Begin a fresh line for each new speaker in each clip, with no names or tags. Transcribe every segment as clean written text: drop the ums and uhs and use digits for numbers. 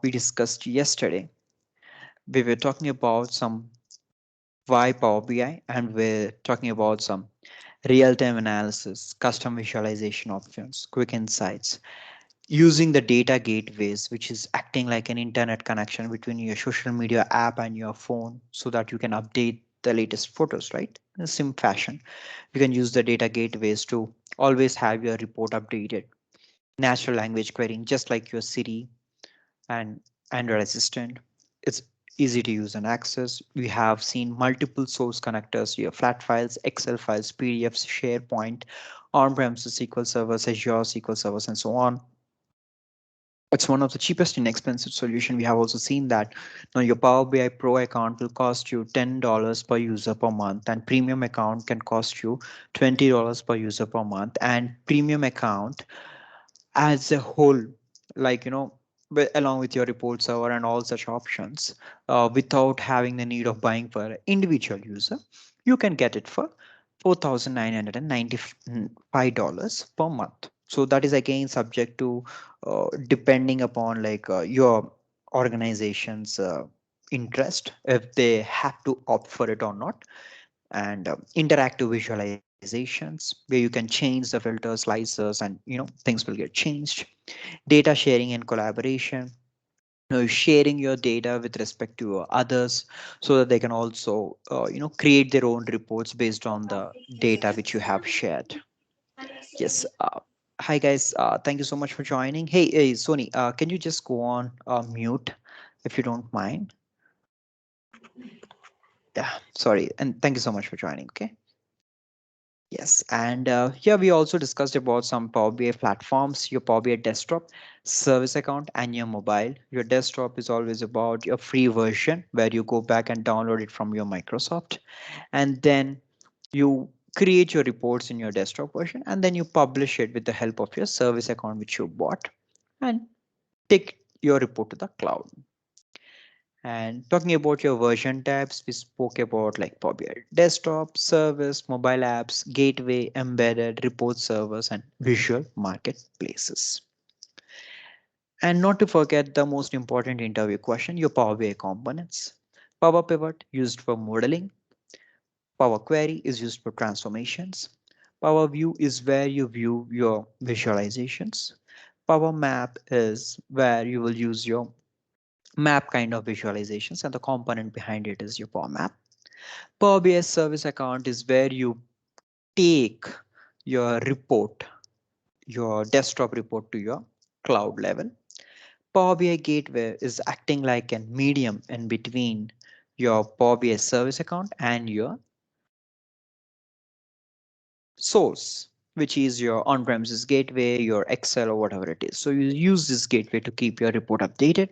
we discussed yesterday. We were talking about some why Power BI, and we're talking about some real-time analysis, custom visualization options, quick insights, using the data gateways, which is acting like an internet connection between your social media app and your phone so that you can update the latest photos, right? In a sim fashion. You can use the data gateways to always have your report updated. Natural language querying, just like your Siri and Android Assistant. It's easy to use and access. We have seen multiple source connectors, your flat files, Excel files, PDFs, SharePoint, on-premises SQL servers, Azure SQL servers, and so on. It's one of the cheapest inexpensive solution. We have also seen that now your Power BI Pro account will cost you $10 per user per month, and premium account can cost you $20 per user per month. And premium account as a whole, like along with your report server and all such options, without having the need of buying for individual user, you can get it for $4,995 per month. So that is again subject to depending upon like your organization's interest, if they have to opt for it or not. And interactive visualizations where you can change the filters, slicers, and things will get changed. Data sharing and collaboration, sharing your data with respect to others so that they can also create their own reports based on the data which you have shared. Yes. Hi guys, thank you so much for joining. Hey, Sony, can you just go on mute if you don't mind? Yeah, sorry, and thank you so much for joining. Okay. Yes, and here we also discussed about some Power BI platforms, your Power BI desktop, service account, and your mobile. Your desktop is always about your free version where you go back and download it from your Microsoft, and then you create your reports in your desktop version, and then you publish it with the help of your service account which you bought, and take your report to the cloud. And talking about your version tabs, we spoke about like Power BI desktop, service, mobile apps, gateway, embedded, report servers, and visual marketplaces. And not to forget the most important interview question, your Power BI components. Power Pivot used for modeling. Power Query is used for transformations. Power View is where you view your visualizations. Power Map is where you will use your map kind of visualizations, and the component behind it is your Power Map. Power BI service account is where you take your report, your desktop report to your cloud level. Power BI gateway is acting like a medium in between your Power BI service account and your source, which is your on-premises gateway, your Excel or whatever it is. So you use this gateway to keep your report updated.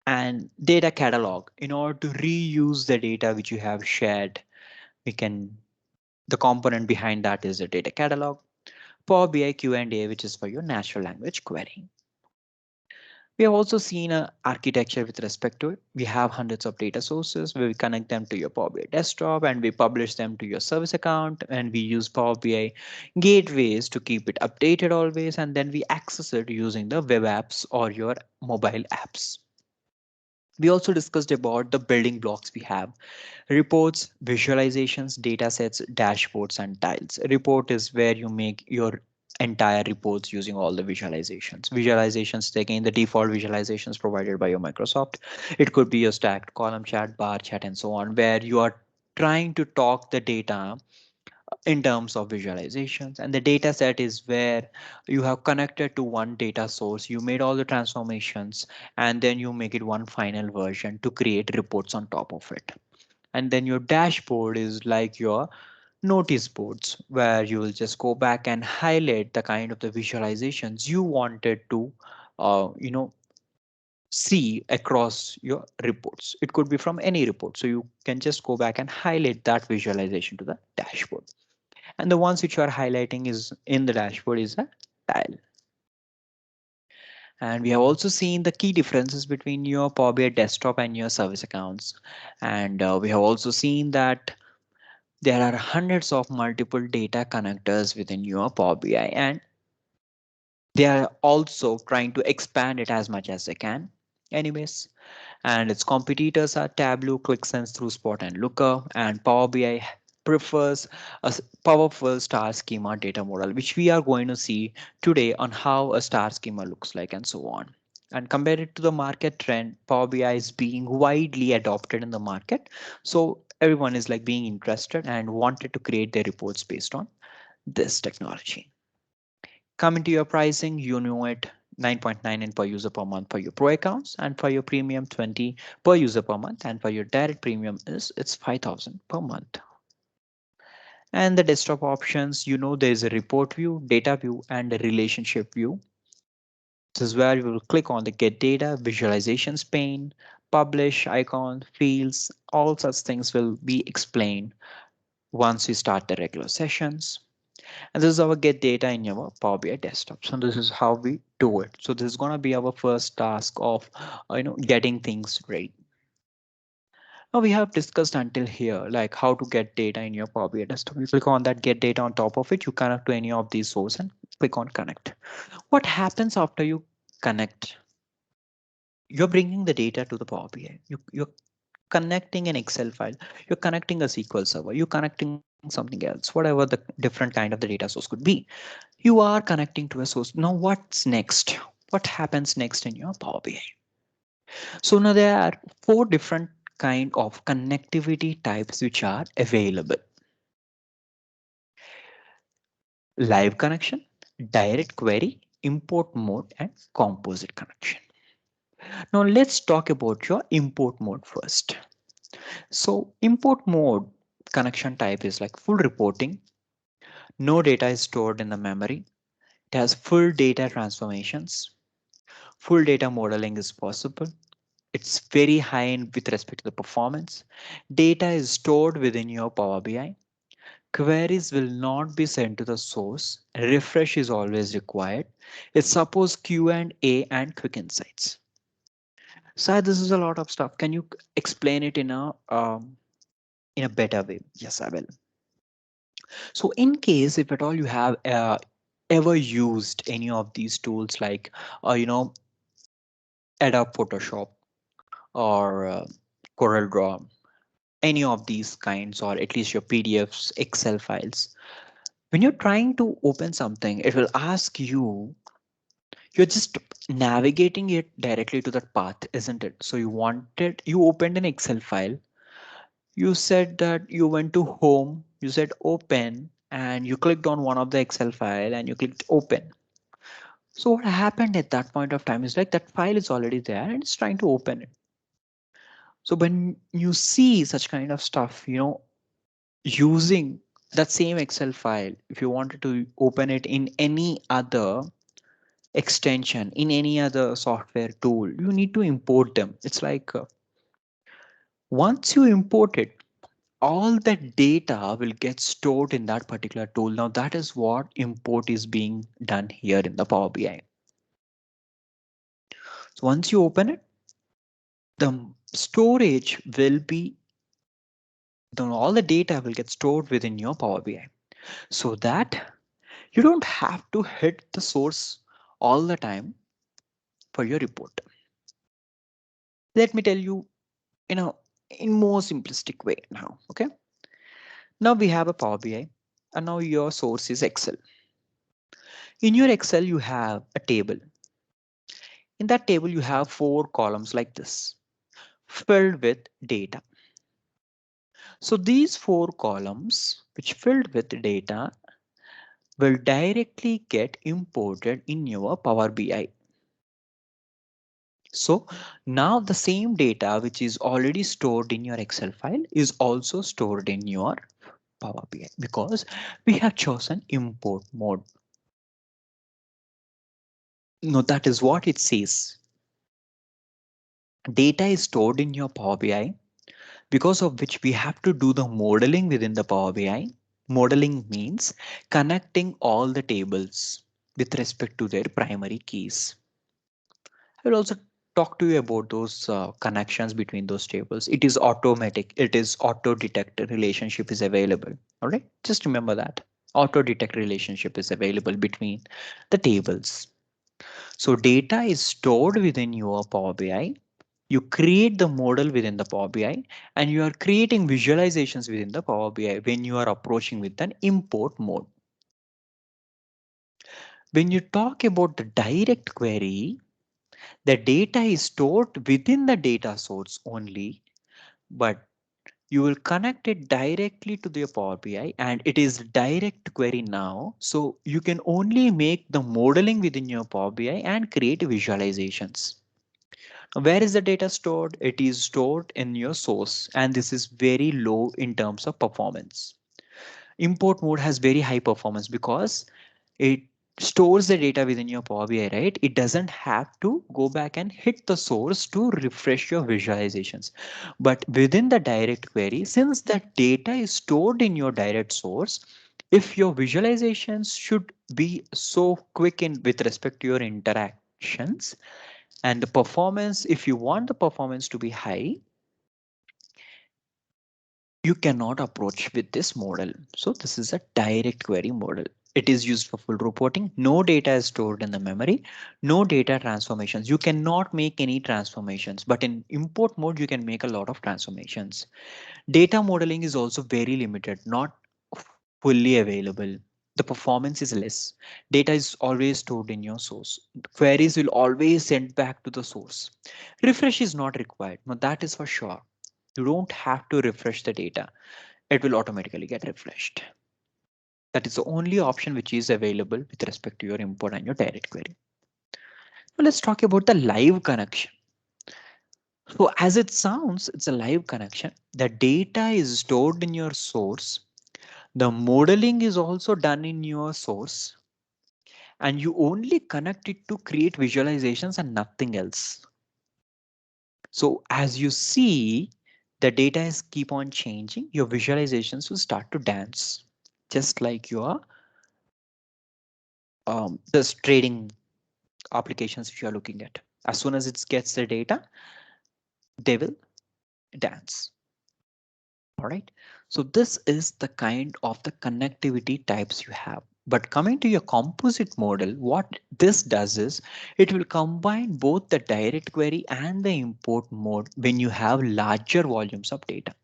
And data catalog, in order to reuse the data which you have shared, we can the component behind that is the data catalog. Power BI Q&A, which is for your natural language querying. We have also seen an architecture with respect to it. We have hundreds of data sources where we connect them to your Power BI desktop and we publish them to your service account, and we use Power BI gateways to keep it updated always, and then we access it using the web apps or your mobile apps. We also discussed about the building blocks we have: reports, visualizations, data sets, dashboards, and tiles. A report is where you make your entire reports using all the visualizations. Visualizations, taking the default visualizations provided by your Microsoft. It could be your stacked column chart, bar chart, and so on, where you are trying to talk the data in terms of visualizations. And the data set is where you have connected to one data source, you made all the transformations, and then you make it one final version to create reports on top of it. And then your dashboard is like your notice boards where you will just go back and highlight the kind of the visualizations you wanted to see across your reports. It could be from any report, so you can just go back and highlight that visualization to the dashboard. And the ones which you are highlighting is in the dashboard is a tile. And we have also seen the key differences between your Power BI desktop and your service accounts. And we have also seen that there are hundreds of multiple data connectors within your Power BI, and They are also trying to expand it as much as they can. Anyways, and its competitors are Tableau, ClickSense, ThruSpot, and Looker. And Power BI prefers a powerful star schema data model, which we are going to see today on how a star schema looks like and so on. And compare it to the market trend, Power BI is being widely adopted in the market. So everyone is like being interested and wanted to create their reports based on this technology. Coming to your pricing, you know it, 9.9 in per user per month for your pro accounts, and for your premium 20 per user per month, and for your direct premium is it's 5,000 per month. And the desktop options, you know, there's a report view, data view, and a relationship view. This is where you will click on the get data, visualizations pane, publish icon, fields, all such things will be explained once you start the regular sessions. And this is our get data in your Power BI desktop. So this is how we do it. So this is going to be our first task of getting things ready. Now we have discussed until here like how to get data in your Power BI desktop. You click on that get data, on top of it you connect to any of these sources and click on connect. What happens after you connect? You're bringing the data to the Power BI. You're connecting an Excel file, you're connecting a SQL server, you're connecting something else, whatever the different kind of the data source could be. You are connecting to a source. Now what's next? What happens next in your Power BI? So now there are four different kind of connectivity types which are available. Live connection, direct query, import mode, and composite connection. Now let's talk about your import mode first. So import mode connection type is like full reporting. No data is stored in the memory. It has full data transformations. Full data modeling is possible. It's very high in with respect to the performance. Data is stored within your Power BI. Queries will not be sent to the source. Refresh is always required. It supports Q&A and quick insights. So this is a lot of stuff. Can you explain it in a better way? Yes, I will. So in case if at all you have ever used any of these tools like Adobe Photoshop or Corel Draw, any of these kinds, or at least your PDFs, Excel files, when you're trying to open something, it will ask you, you're just navigating it directly to that path, isn't it? So you opened an Excel file, you said that you went to home, you said open, and you clicked on one of the Excel file and you clicked open. So what happened at that point of time is like that file is already there and it's trying to open it. So when you see such kind of stuff, using that same Excel file, if you wanted to open it in any other extension, in any other software tool, you need to import them. It's like once you import it, all that data will get stored in that particular tool. Now that is what import is being done here in the Power BI. So once you open it, the storage will be, then all the data will get stored within your Power BI so that you don't have to hit the source all the time for your report. Let me tell you, in more simplistic way now. Okay. Now we have a Power BI and now your source is Excel. In your Excel, you have a table. In that table, you have four columns like this filled with data. So these four columns which filled with data will directly get imported in your Power BI. So now the same data which is already stored in your Excel file is also stored in your Power BI because we have chosen import mode. No, that is what it says. Data is stored in your Power BI because of which we have to do the modeling within the Power BI. Modeling means connecting all the tables with respect to their primary keys. I will also talk to you about those connections between those tables. It is automatic. It is auto detect relationship is available. All right. Just remember that auto detect relationship is available between the tables. So data is stored within your Power BI. You create the model within the Power BI and you are creating visualizations within the Power BI when you are approaching with an import mode. When you talk about the direct query, the data is stored within the data source only, but you will connect it directly to the Power BI and it is direct query now. So you can only make the modeling within your Power BI and create visualizations. Where is the data stored? It is stored in your source and this is very low in terms of performance. Import mode has very high performance because it stores the data within your Power BI, right? It doesn't have to go back and hit the source to refresh your visualizations. But within the direct query, since the data is stored in your direct source, if your visualizations should be so quick in with respect to your interactions and the performance, if you want the performance to be high, you cannot approach with this model. So this is a direct query model. It is used for full reporting. No data is stored in the memory. No data transformations. You cannot make any transformations, but in import mode, you can make a lot of transformations. Data modeling is also very limited, not fully available. The performance is less. Data is always stored in your source. Queries will always send back to the source. Refresh is not required. No, that is for sure. You don't have to refresh the data. It will automatically get refreshed. That is the only option which is available with respect to your import and your direct query. Now let's talk about the live connection. So as it sounds, it's a live connection. The data is stored in your source. The modeling is also done in your source and you only connect it to create visualizations and nothing else. So as you see, the data is keep on changing. Your visualizations will start to dance just like your this trading applications which you are looking at. As soon as it gets the data, they will dance. All right. So this is the kind of the connectivity types you have. But coming to your composite model, what this does is it will combine both the direct query and the import mode when you have larger volumes of data.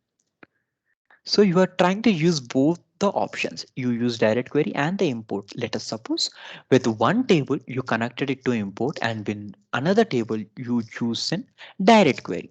So you are trying to use both the options. You use direct query and the import. Let us suppose with one table you connected it to import and with another table you choose in direct query.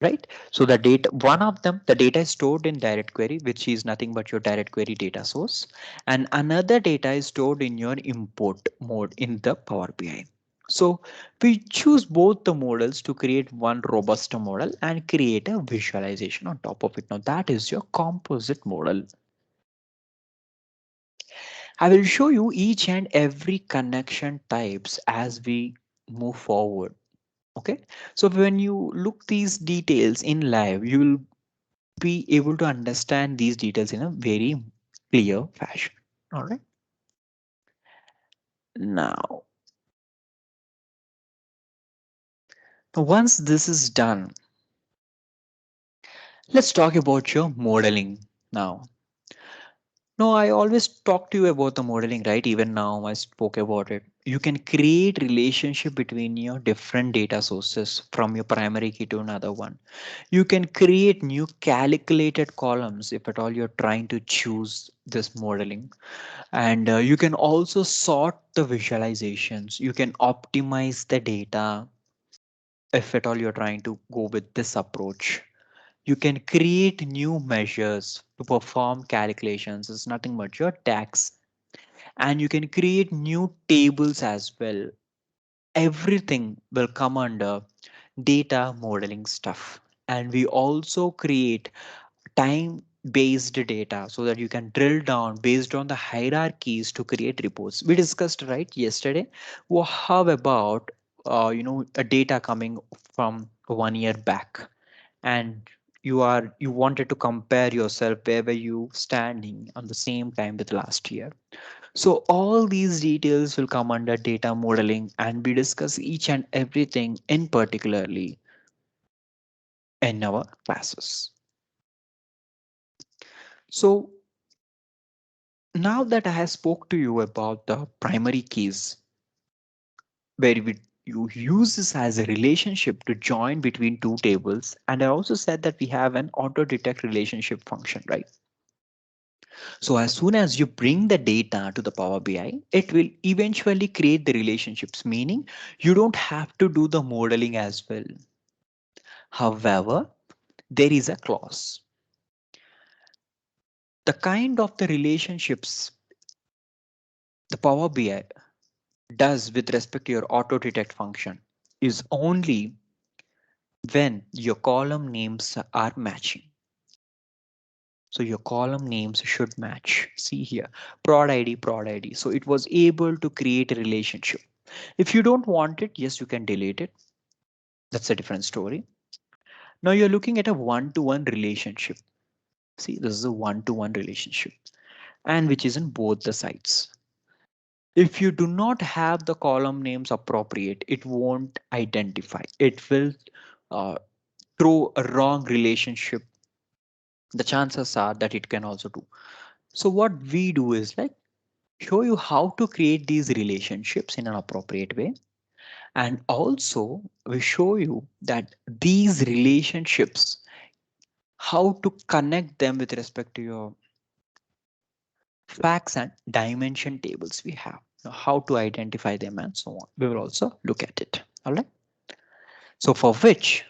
Right? So the data, one of them, the data is stored in direct query, which is nothing but your direct query data source. And another data is stored in your import mode in the Power BI. So we choose both the models to create one robust model and create a visualization on top of it. Now that is your composite model. I will show you each and every connection types as we move forward. Okay, so when you look these details in live, you will be able to understand these details in a very clear fashion. All right. Now, once this is done, let's talk about your modeling now. No, I always talk to you about the modeling, right? Even now I spoke about it. You can create relationship between your different data sources from your primary key to another one. You can create new calculated columns if at all you're trying to choose this modeling. And you can also sort the visualizations. You can optimize the data if at all you're trying to go with this approach. You can create new measures to perform calculations. It's nothing but your tax. And you can create new tables as well. Everything will come under data modeling stuff. And we also create time based data so that you can drill down based on the hierarchies to create reports. We discussed right yesterday. Well, how about a data coming from 1 year back and you wanted to compare yourself where were you standing on the same time with last year. So all these details will come under data modeling and we discuss each and everything in particularly in our classes. So now that I have spoke to you about the primary keys, where you use this as a relationship to join between two tables. And I also said that we have an auto detect relationship function, right? So as soon as you bring the data to the Power BI, it will eventually create the relationships, meaning you don't have to do the modeling as well. However, there is a clause. The kind of the relationships the Power BI does with respect to your auto detect function is only when your column names are matching. So your column names should match. See here, prod ID, prod ID. So it was able to create a relationship. If you don't want it, yes, you can delete it. That's a different story. Now you're looking at a one-to-one relationship. See, this is a one-to-one relationship and which is in both the sides. If you do not have the column names appropriate, it won't identify. It will uh, throw a wrong relationship. The chances are that it can also do. So what we do is like show you how to create these relationships in an appropriate way. And also we show you that these relationships, how to connect them with respect to your facts and dimension tables we have, how to identify them and so on. We will also look at it. All right. So for which,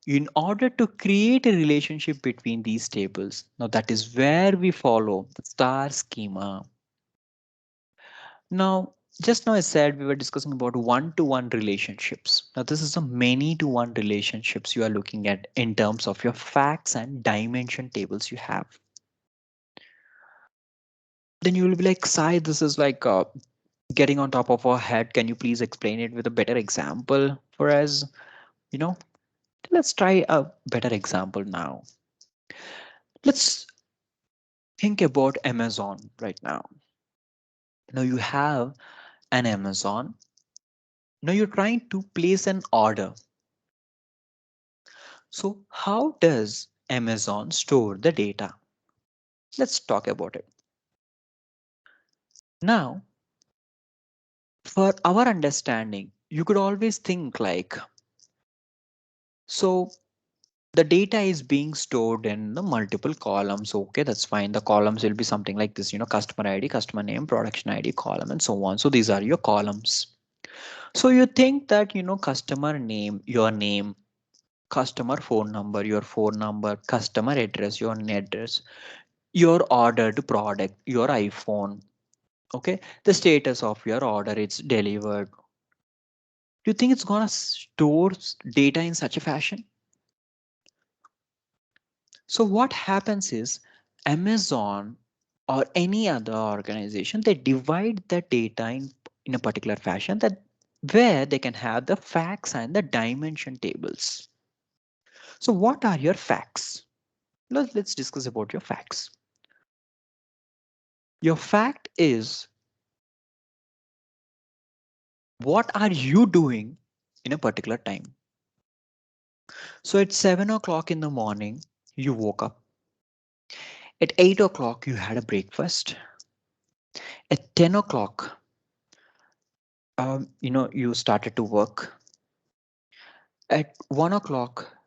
in order to create a relationship between these tables, now that is where we follow the star schema. Now, just now I said we were discussing about one-to-one relationships. Now this is a many-to-one relationships you are looking at in terms of your facts and dimension tables you have. Then you will be like, Sai, this is like getting on top of our head. Can you please explain it with a better example for us? You know, let's try a better example now. Let's think about Amazon right now. Now you have an Amazon. Now you're trying to place an order. So how does Amazon store the data? Let's talk about it. Now, for our understanding, you could always think like, so the data is being stored in the multiple columns. Okay, that's fine. The columns will be something like this, customer ID, customer name, production ID, column, and so on. So these are your columns. So you think that, customer name, your name, customer phone number, your phone number, customer address, your address, your ordered product, your iPhone. Okay, the status of your order, it's delivered. Do you think it's gonna store data in such a fashion? So what happens is Amazon or any other organization, they divide the data in a particular fashion that where they can have the facts and the dimension tables. So what are your facts? Let's discuss about your facts. Your fact is what are you doing in a particular time? So at 7 o'clock in the morning, you woke up. At 8 o'clock, you had a breakfast. At 10 o'clock, you started to work. At 1 o'clock,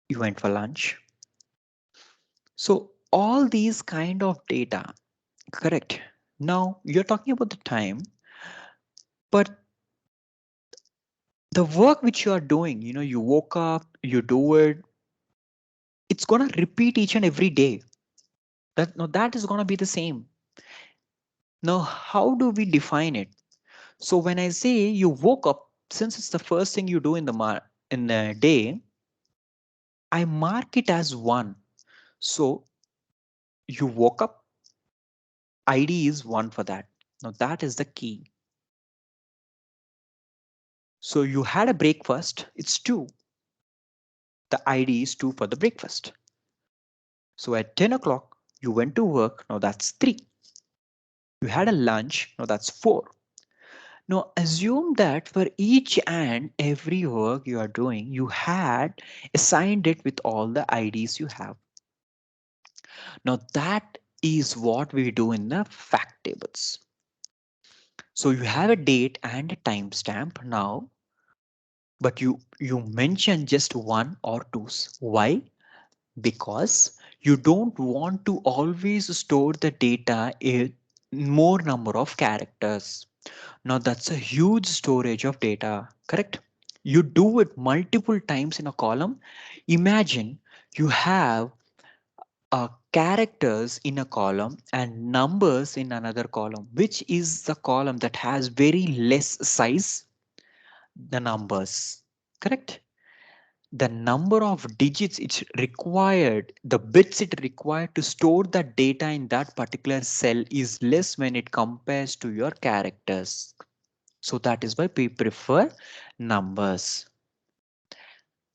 you went for lunch. So all these kind of data, correct? Now you're talking about the time, but the work which you are doing, you woke up, you do it, it's gonna repeat each and every day. That is gonna be the same. Now, how do we define it? So when I say you woke up, since it's the first thing you do in the day, I mark it as one. So you woke up, ID is one for that. Now that is the key. So you had a breakfast, it's two. The ID is two for the breakfast. So at 10 o'clock, you went to work. Now that's three. You had a lunch. Now that's four. Now assume that for each and every work you are doing, you had assigned it with all the IDs you have. Now that is what we do in the fact tables. So you have a date and a timestamp. Now but you mention just one or two. Why? Because you don't want to always store the data in more number of characters. Now that's a huge storage of data, correct? You do it multiple times in a column. Imagine you have characters in a column and numbers in another column. Which is the column that has very less size? The numbers, correct? The number of digits it's required, the bits it required to store the data in that particular cell is less when it compares to your characters. So that is why we prefer numbers.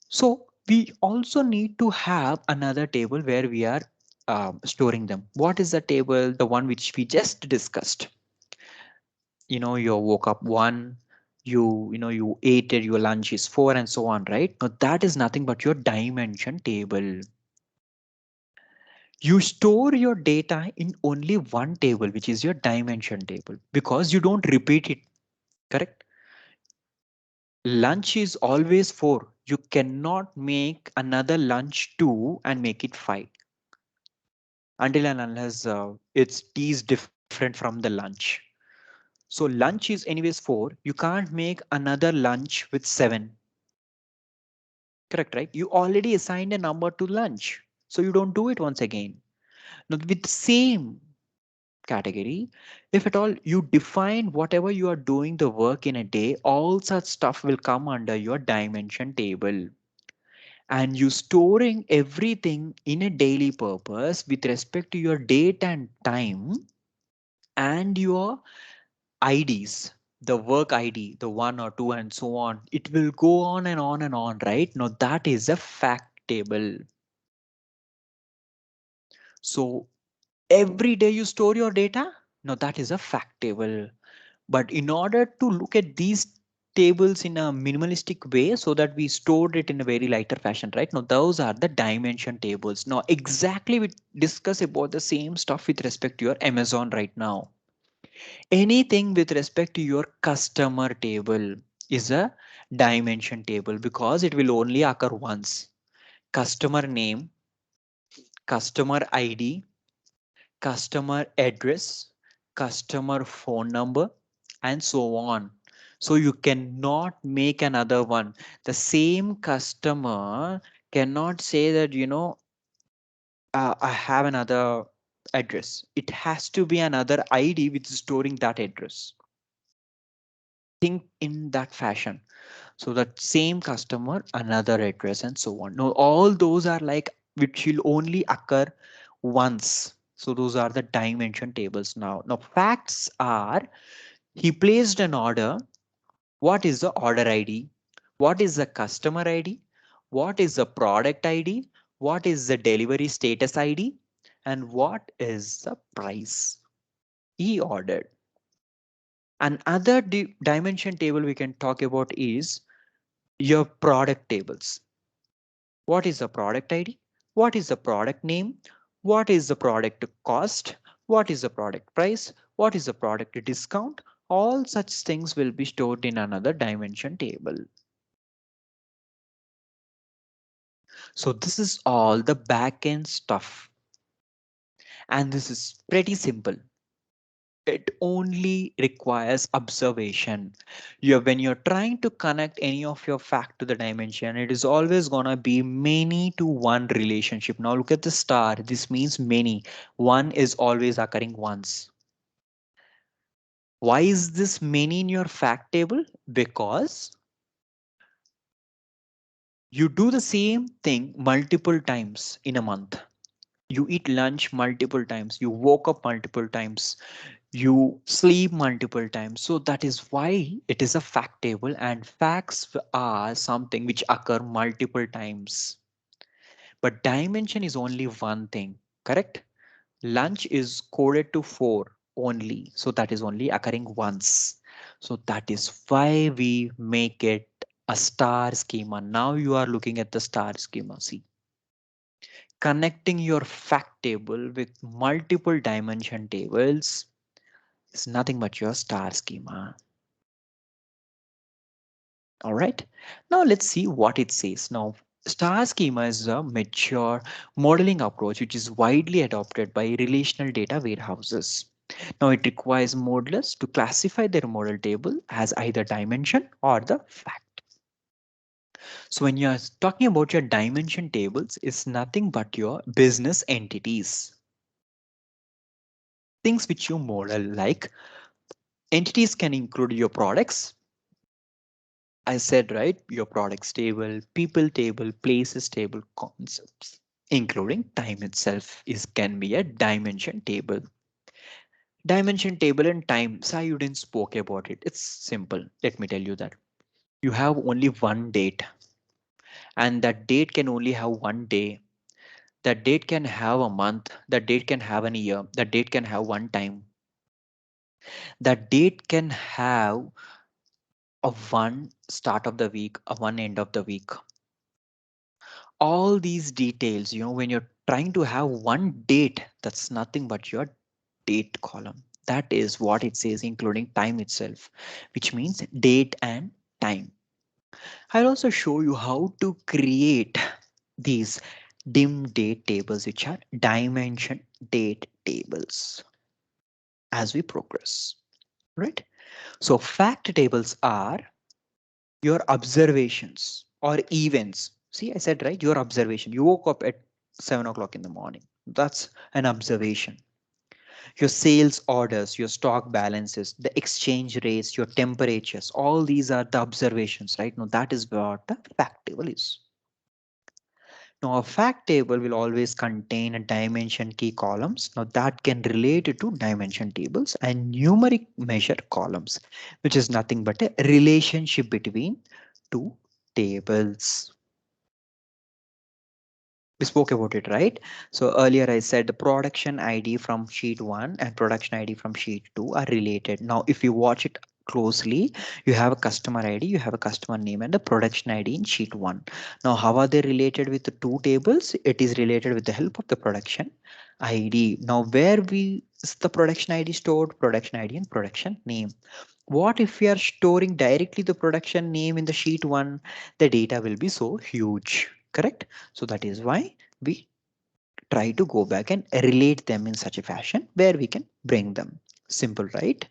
So we also need to have another table where we are storing them. What is the table? The one which we just discussed. You woke up one, you ate it, your lunch is four and so on, right? Now that is nothing but your dimension table. You store your data in only one table, which is your dimension table, because you don't repeat it, correct? Lunch is always four. You cannot make another lunch two and make it five until and unless its tea is different from the lunch. So lunch is anyways four. You can't make another lunch with seven. Correct, right? You already assigned a number to lunch. So you don't do it once again. Now with the same category, if at all you define whatever you are doing the work in a day, all such stuff will come under your dimension table. And you storing everything in a daily purpose with respect to your date and time and your IDs, the work ID, the one or two and so on. It will go on and on and on, right? Now that is a fact table. So every day you store your data. Now that is a fact table. But in order to look at these tables in a minimalistic way so that we stored it in a very lighter fashion, right? Now those are the dimension tables. Now exactly we discuss about the same stuff with respect to your Amazon right now. Anything with respect to your customer table is a dimension table because it will only occur once. Customer name, customer ID, customer address, customer phone number, and so on. So you cannot make another one. The same customer cannot say that, I have another address. It has to be another ID which is storing that address. Think in that fashion. So that same customer, another address and so on. Now, all those are like which will only occur once. So those are the dimension tables now. Now facts are he placed an order. What is the order ID? What is the customer ID? What is the product ID? What is the delivery status ID? And what is the price he ordered? Another dimension table we can talk about is your product tables. What is the product ID? What is the product name? What is the product cost? What is the product price? What is the product discount? All such things will be stored in another dimension table. So this is all the backend stuff. And this is pretty simple. It only requires observation. When you're trying to connect any of your fact to the dimension, it is always gonna be many to one relationship. Now look at the star. This means many. One is always occurring once. Why is this many in your fact table? Because you do the same thing multiple times in a month. You eat lunch multiple times. You woke up multiple times. You sleep multiple times. So that is why it is a fact table, and facts are something which occur multiple times. But dimension is only one thing, correct? Lunch is coded to 4 only. So that is only occurring once. So that is why we make it a star schema. Now you are looking at the star schema. See, connecting your fact table with multiple dimension tables is nothing but your star schema. All right. Now let's see what it says. Now, star schema is a mature modeling approach which is widely adopted by relational data warehouses. Now it requires modelers to classify their model table as either dimension or the fact. So when you're talking about your dimension tables, it's nothing but your business entities. Things which you model, like entities can include your products. I said, right, your products table, people table, places table, concepts, including time itself is can be a dimension table. Dimension table and time, Sai, you didn't spoke about it. It's simple. Let me tell you that. You have only one date, and that date can only have one day. That date can have a month. That date can have an year. That date can have one time. That date can have a one start of the week, a one end of the week. All these details, when you're trying to have one date, that's nothing but your date column. That is what it says, including time itself, which means date and time. I'll also show you how to create these dim date tables, which are dimension date tables, as we progress, right? So fact tables are your observations or events. See, I said, right, your observation. You woke up at 7 o'clock in the morning. That's an observation. Your sales orders, your stock balances, the exchange rates, your temperatures, all these are the observations, right? Now that is what the fact table is. Now a fact table will always contain a dimension key columns. Now that can relate it to dimension tables and numeric measure columns, which is nothing but a relationship between two tables. We spoke about it, right? So earlier I said the production ID from sheet 1 and production ID from sheet 2 are related. Now if you watch it closely, you have a customer ID, you have a customer name and the production ID in sheet 1. Now how are they related with the two tables? It is related with the help of the production ID. Now where we is the production ID stored? Production ID and production name. What if we are storing directly the production name in the sheet 1? The data will be so huge, correct? So that is why we try to go back and relate them in such a fashion where we can bring them. Simple, right?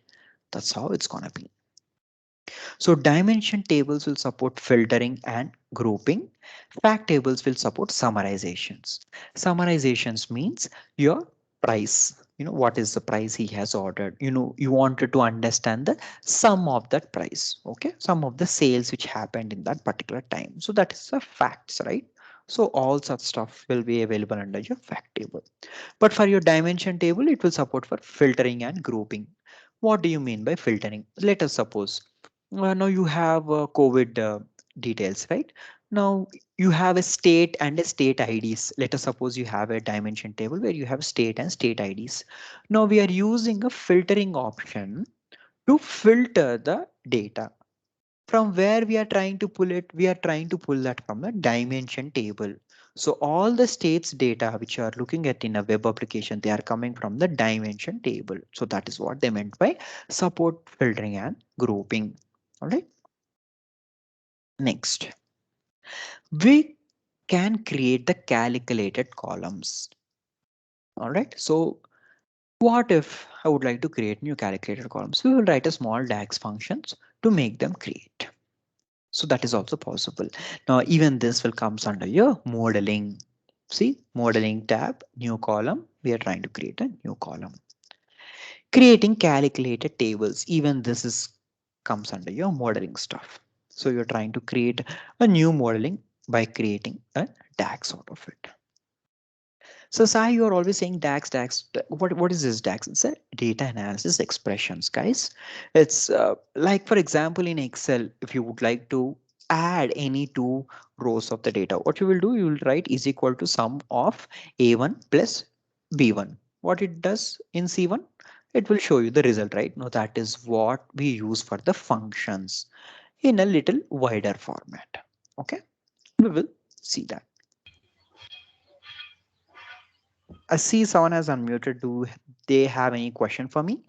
That's how it's gonna be. So dimension tables will support filtering and grouping. Fact tables will support summarizations. Summarizations means your price. What is the price he has ordered? You wanted to understand the sum of that price. Okay, sum of the sales which happened in that particular time. So that is the facts, right? So all such stuff will be available under your fact table. But for your dimension table, it will support for filtering and grouping. What do you mean by filtering? Let us suppose now you have COVID details, right? Now you have a state and a state IDs. Let us suppose you have a dimension table where you have state and state IDs. Now we are using a filtering option to filter the data. From where we are trying to pull it? We are trying to pull that from a dimension table. So all the states data which you are looking at in a web application, they are coming from the dimension table. So that is what they meant by support filtering and grouping. All right. Next, we can create the calculated columns. All right. So what if I would like to create new calculated columns? We will write a small DAX functions to make them create. So that is also possible. Now, even this will comes under your modeling. See, modeling tab, new column. We are trying to create a new column. Creating calculated tables. Even this is comes under your modeling stuff. So you're trying to create a new modeling by creating a DAX out of it. So Sai, you're always saying DAX, DAX. What is this DAX? It's a data analysis expressions, guys. It's like, for example, in Excel, if you would like to add any two rows of the data, what you will do, you will write is equal to sum of A1 plus B1. What it does in C1, it will show you the result, right? Now that is what we use for the functions in a little wider format. Okay, we will see that. I see someone has unmuted. Do they have any question for me?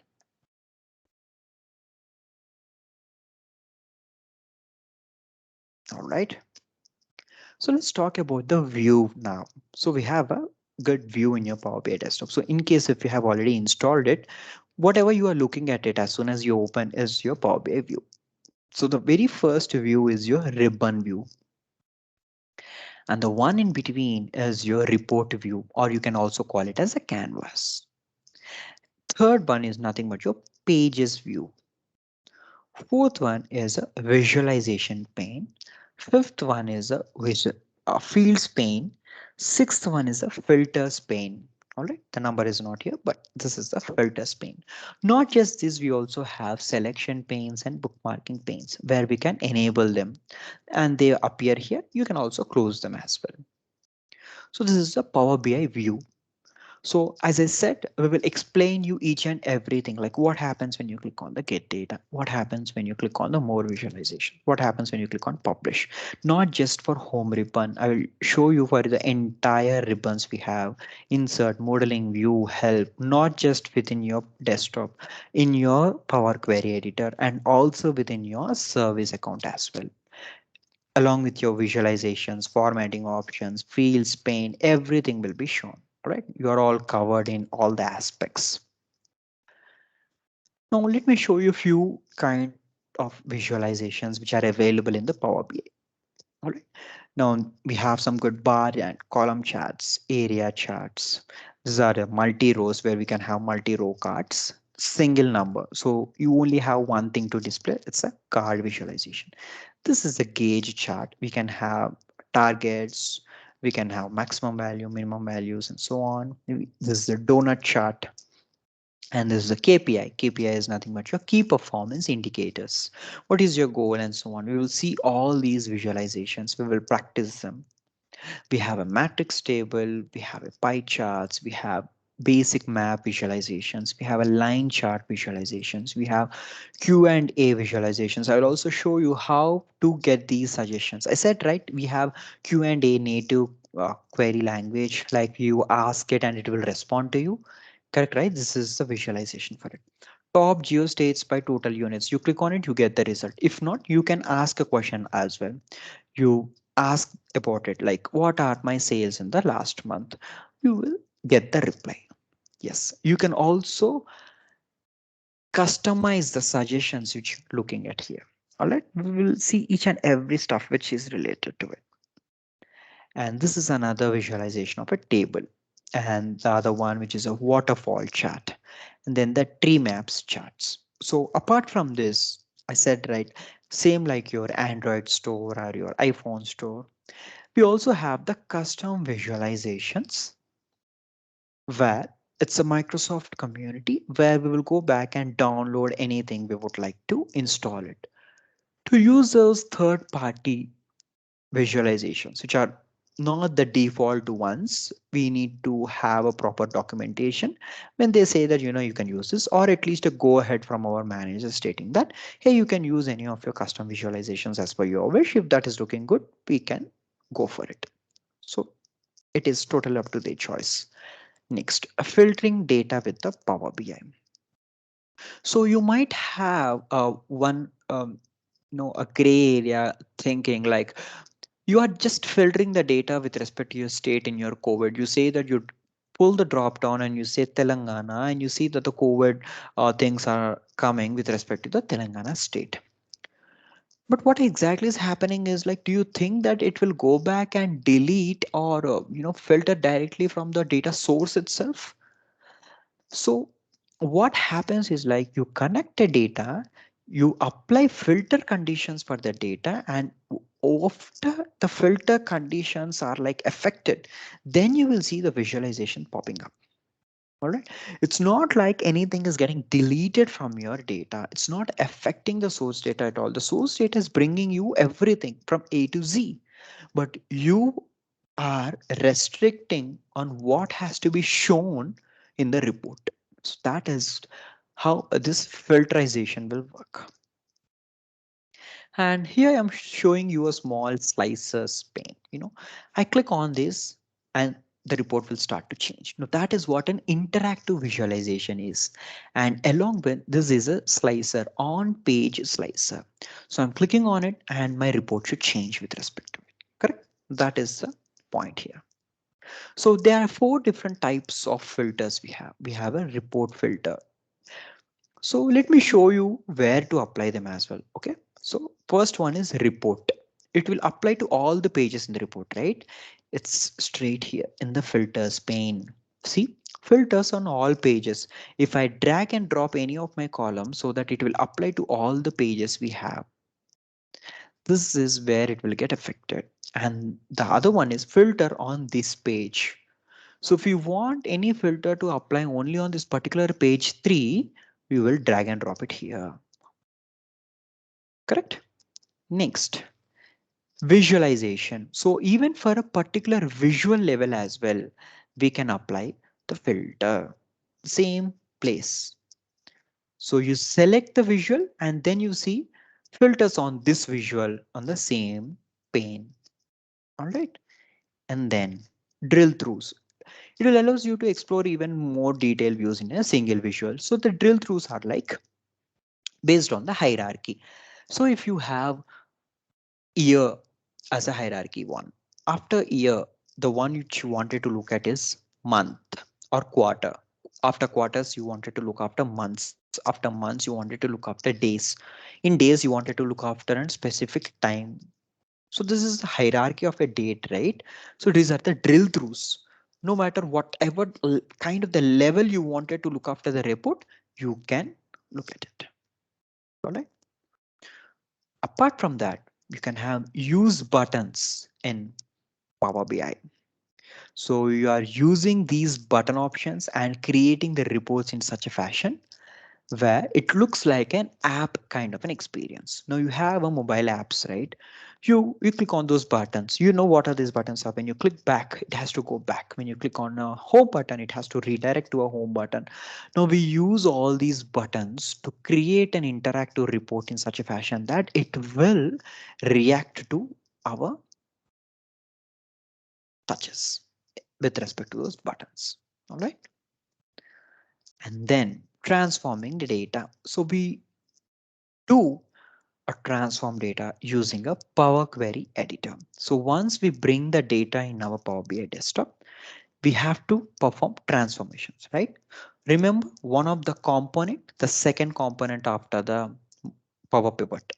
All right. So let's talk about the view now. So we have a good view in your Power BI desktop. So in case if you have already installed it, whatever you are looking at it as soon as you open is your Power BI view. So the very first view is your ribbon view. And the one in between is your report view, or you can also call it as a canvas. Third one is nothing but your pages view. Fourth one is a visualization pane. Fifth one is a fields pane. Sixth one is a filters pane. All right, the number is not here, but this is the filters pane. Not just this, we also have selection panes and bookmarking panes where we can enable them and they appear here. You can also close them as well. So this is the Power BI view. So as I said, we will explain you each and everything, like what happens when you click on the get data, what happens when you click on the more visualization, what happens when you click on publish, not just for home ribbon. I will show you for the entire ribbons we have, insert, modeling, view, help, not just within your desktop, in your Power Query editor and also within your service account as well, along with your visualizations, formatting options, fields, pane, everything will be shown. All right, you are all covered in all the aspects. Now let me show you a few kind of visualizations which are available in the Power BI. All right. Now we have some good bar and column charts, area charts. These are the multi-rows where we can have multi-row cards, single number. So you only have one thing to display. It's a card visualization. This is a gauge chart. We can have targets, we can have maximum value, minimum values, and so on. This is the donut chart. And this is the KPI. KPI is nothing but your key performance indicators. What is your goal and so on. We will see all these visualizations. We will practice them. We have a matrix table, we have a pie charts, we have basic map visualizations, we have a line chart visualizations, we have Q&A visualizations. I will also show you how to get these suggestions. I said, right, we have Q&A native query language, like you ask it and it will respond to you. Correct, right? This is the visualization for it. Top geostates by total units. You click on it, you get the result. If not, you can ask a question as well. You ask about it, like what are my sales in the last month? You will get the reply. Yes, you can also customize the suggestions which you're looking at here. All right, we will see each and every stuff which is related to it. And this is another visualization of a table, and the other one which is a waterfall chart, and then the tree maps charts. So apart from this, I said, right, same like your Android store or your iPhone store, we also have the custom visualizations where it's a Microsoft community where we will go back and download anything we would like to install it. To use those third-party visualizations, which are not the default ones, we need to have a proper documentation when they say that, you can use this, or at least a go ahead from our manager stating that, hey, you can use any of your custom visualizations as per your wish. If that is looking good, we can go for it. So it is totally up to their choice. Next, filtering data with the Power BI. So you might have one, a gray area thinking, like you are just filtering the data with respect to your state in your COVID. You say that you pull the drop down and you say Telangana, and you see that the COVID things are coming with respect to the Telangana state. But what exactly is happening is, like, do you think that it will go back and delete or filter directly from the data source itself? So what happens is, like, you connect the data, you apply filter conditions for the data, and after the filter conditions are like affected, then you will see the visualization popping up. All right. It's not like anything is getting deleted from your data. It's not affecting the source data at all. The source data is bringing you everything from A to Z, but you are restricting on what has to be shown in the report. So that is how this filterization will work. And here I'm showing you a small slices pane. I click on this and the report will start to change. Now that is what an interactive visualization is. And along with this is a slicer, on page slicer. So I'm clicking on it and my report should change with respect to it. Correct? That is the point here. So there are four different types of filters we have. We have a report filter. So let me show you where to apply them as well. Okay. So first one is report. It will apply to all the pages in the report, right? It's straight here in the filters pane. See, filters on all pages. If I drag and drop any of my columns so that it will apply to all the pages we have, this is where it will get affected. And the other one is filter on this page. So if you want any filter to apply only on this particular page 3, we will drag and drop it here. Correct? Next, visualization. So even for a particular visual level as well, we can apply the filter. Same place. So you select the visual and then you see filters on this visual on the same pane. All right. And then drill throughs. It will allows you to explore even more detailed views in a single visual. So the drill throughs are like based on the hierarchy. So if you have year as a hierarchy one, after year, the one which you wanted to look at is month or quarter. After quarters, you wanted to look after months. After months, you wanted to look after days. In days, you wanted to look after a specific time. So this is the hierarchy of a date, right? So these are the drill throughs. No matter whatever kind of the level you wanted to look after the report, you can look at it. All right. Apart from that, you can have use buttons in Power BI. So you are using these button options and creating the reports in such a fashion where it looks like an app kind of an experience. Now you have a mobile apps, right? You click on those buttons. You know what are these buttons are. When you click back, it has to go back. When you click on a home button, it has to redirect to a home button. Now we use all these buttons to create an interactive report in such a fashion that it will react to our touches with respect to those buttons. All right. And then transforming the data. So we do a transform data using a Power Query editor. So once we bring the data in our Power BI desktop, we have to perform transformations, right? Remember one of the component, the second component after the Power Pivot.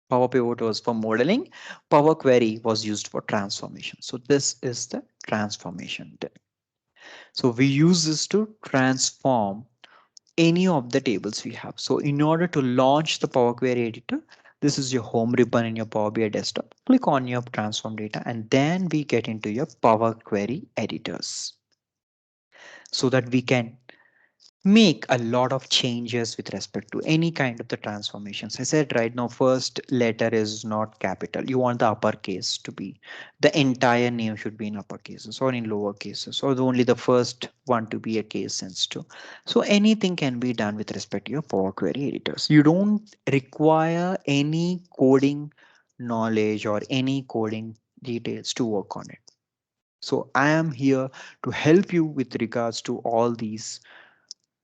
Power Pivot was for modeling. Power Query was used for transformation. So this is the transformation. So we use this to transform any of the tables we have. So in order to launch the Power Query editor, this is your home ribbon in your Power BI desktop. Click on your transform data and then we get into your Power Query editors so that we can make a lot of changes with respect to any kind of the transformations. I said right now, first letter is not capital. You want the uppercase to be, the entire name should be in upper cases or in lower cases, or only the first one to be a case sensitive. So anything can be done with respect to your Power Query editors. You don't require any coding knowledge or any coding details to work on it. So I am here to help you with regards to all these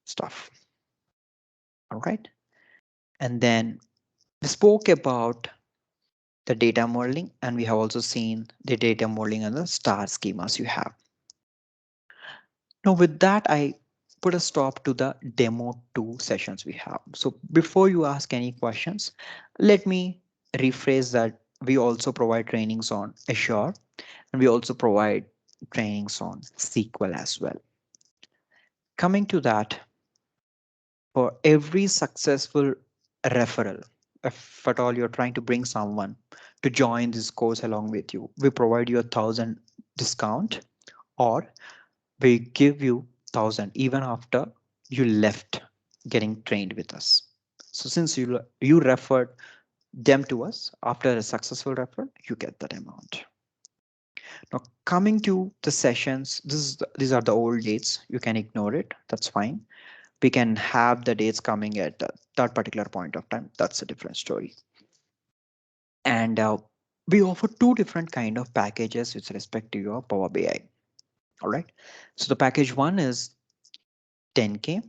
stuff. All right. And then we spoke about the data modeling, and we have also seen the data modeling and the star schemas you have. Now with that, I put a stop to the demo 2 sessions we have. So before you ask any questions, let me rephrase that we also provide trainings on Azure and we also provide trainings on SQL as well. Coming to that, for every successful referral, if at all you're trying to bring someone to join this course along with you, we provide you 1,000 discount, or we give you 1,000 even after you left getting trained with us. So since you referred them to us after a successful referral, you get that amount. Now coming to the sessions, these are the old dates. You can ignore it. That's fine. We can have the dates coming at that particular point of time. That's a different story. And we offer two different kind of packages with respect to your Power BI. All right. So the package 1 is 10K,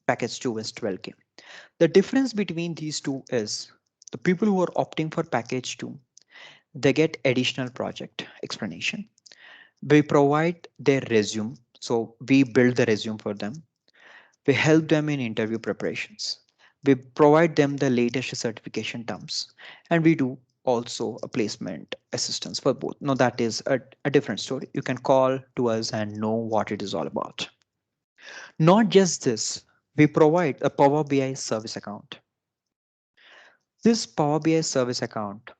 package 2 is 12K. The difference between these two is the people who are opting for package 2, they get additional project explanation. We provide their resume. So we build the resume for them. We help them in interview preparations. We provide them the latest certification terms. And we do also a placement assistance for both. Now that is a different story. You can call to us and know what it is all about. Not just this, we provide a Power BI service account. This Power BI service account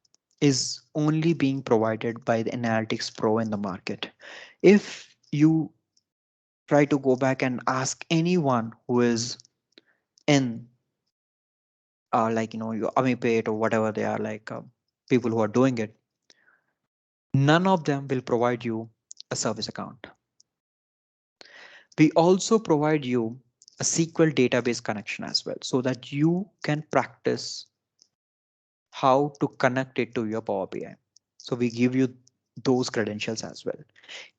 is only being provided by the Analytics Pro in the market. If you try to go back and ask anyone who is in like your Amipay or whatever they are, like people who are doing it, none of them will provide you a service account. We also provide you a SQL database connection as well, so that you can practice how to connect it to your Power BI. So we give you those credentials as well.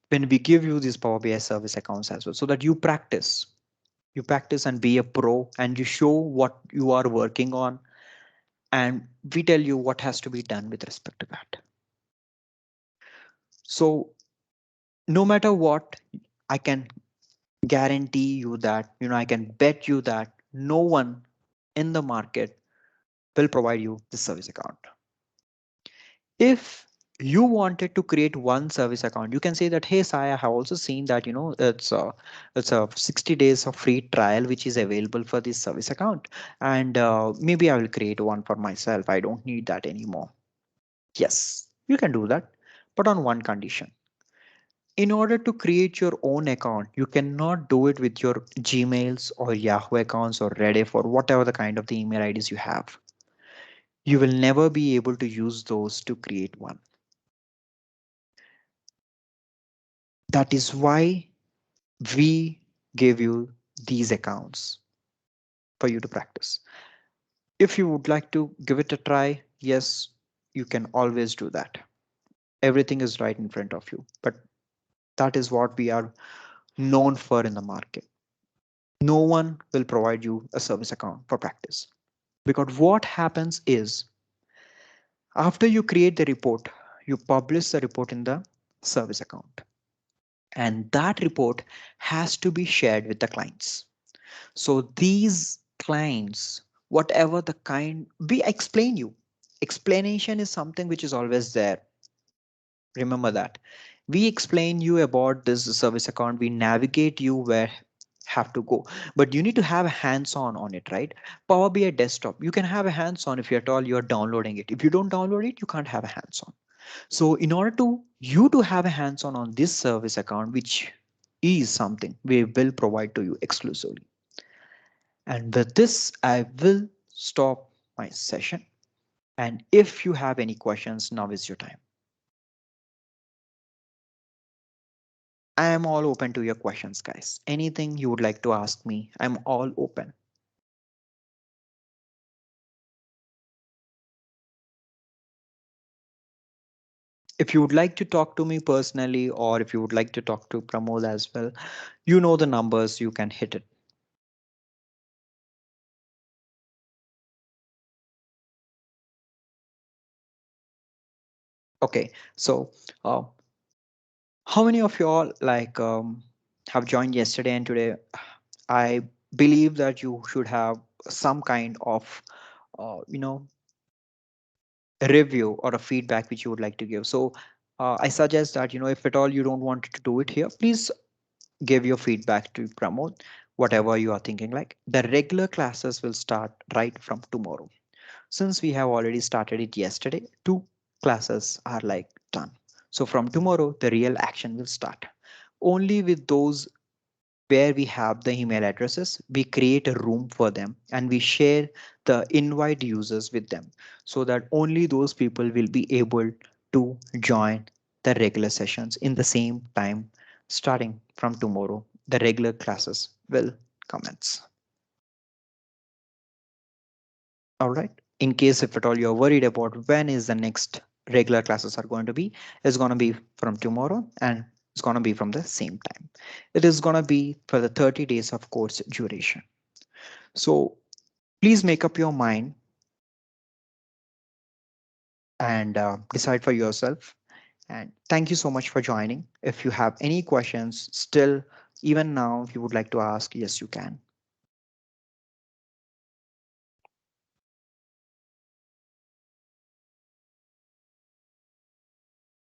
When we give you these Power BI service accounts as well, so that you practice and be a pro and you show what you are working on, and we tell you what has to be done with respect to that. So no matter what, I can guarantee you that, I can bet you that no one in the market will provide you the service account. If you wanted to create one service account, you can say that, hey Sai, I have also seen that it's a 60 days of free trial which is available for this service account, and maybe I will create one for myself. I don't need that anymore. Yes, you can do that, but on one condition. In order to create your own account, you cannot do it with your Gmails or Yahoo accounts or Rediff or whatever the kind of the email IDs you have. You will never be able to use those to create one. That is why we give you these accounts for you to practice. If you would like to give it a try, yes, you can always do that. Everything is right in front of you, but that is what we are known for in the market. No one will provide you a service account for practice, because what happens is after you create the report, you publish the report in the service account, and that report has to be shared with the clients. So these clients, whatever the kind, we explain you. Explanation is something which is always there. Remember that. We explain you about this service account. We navigate you where have to go, but you need to have a hands-on it, right? Power BI desktop, you can have a hands-on if you're at all you're downloading it. If you don't download it, you can't have a hands-on. So in order to you to have a hands-on this service account, which is something we will provide to you exclusively. And with this, I will stop my session. And if you have any questions, now is your time. I am all open to your questions, guys. Anything you would like to ask me, I'm all open. If you would like to talk to me personally, or if you would like to talk to Pramod as well, you know the numbers, you can hit it. Okay, so uh, how many of you all have joined yesterday and today? I believe that you should have some kind of uh, you know a review or a feedback which you would like to give. So I suggest that, if at all you don't want to do it here, please give your feedback to promote whatever you are thinking. Like the regular classes will start right from tomorrow. Since we have already started it yesterday, 2 classes are like done. So from tomorrow, the real action will start. Only with those where we have the email addresses, we create a room for them and we share the invite users with them, so that only those people will be able to join the regular sessions in the same time. Starting from tomorrow, the regular classes will commence. All right. In case if at all you're worried about when is the next regular classes are going to be, it's going to be from tomorrow. And is going to be from the same time. It is going to be for the 30 days of course duration. So please make up your mind and decide for yourself. And thank you so much for joining. If you have any questions still, even now, if you would like to ask, yes, you can.